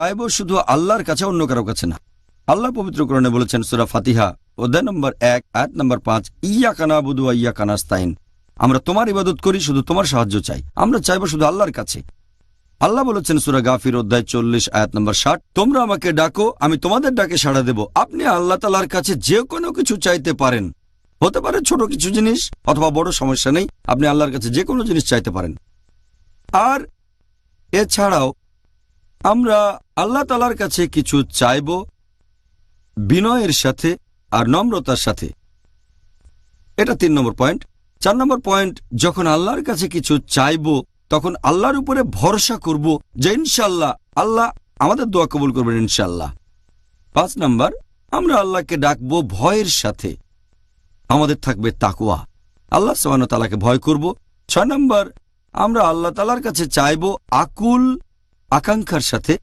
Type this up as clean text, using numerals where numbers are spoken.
চাইবো শুধু আল্লাহর কাছে, অন্য কারো কাছে না। আল্লাহ পবিত্র কোরআনে বলেছেন সূরা ফাতিহা অধ্যায় নম্বর 1 আয়াত নম্বর 5, ইয়াকা না'বুদু ওয়া ইয়াকা নাস্তাইন, আমরা তোমার ইবাদত করি, শুধু তোমার সাহায্য চাই। আমরা চাইবো শুধু আল্লাহর কাছে। আল্লাহ বলেছেন সূরা গাফির অধ্যায় 40 আয়াত নম্বর 60, তোমরা আমাকে ডাকো, আমি তোমাদের ডাকে সাড়া দেব। আপনি আল্লাহ তাআলার কাছে যে কোনো কিছু চাইতে পারেন, হতে পারে ছোট কিছু জিনিস অথবা বড়, সমস্যা নেই, আপনি আল্লাহর কাছে যে কোনো জিনিস চাইতে পারেন। আর এছাড়াও আমরা আল্লাহ তাআলার কাছে কিছু চাইব বিনয়ের সাথে আর নম্রতার সাথে। এটা 3 নম্বর পয়েন্ট। 4 নম্বর পয়েন্ট, যখন আল্লাহর কাছে কিছু চাইব তখন আল্লাহর উপরে ভরসা করব যে ইনশাআল্লাহ আল্লাহ আমাদের দোয়া কবুল করবেন ইনশাআল্লাহ। 5 নম্বর, আমরা আল্লাহকে ডাকবো ভয়ের সাথে, আমাদের থাকবে তাকওয়া, আল্লাহ সুবহানাহু ওয়া তাআলাকে ভয় করব। 6 নম্বর, আমরা আল্লাহ তাআলার কাছে চাইব আকুল আকাঙ্ক্ষার সাথে,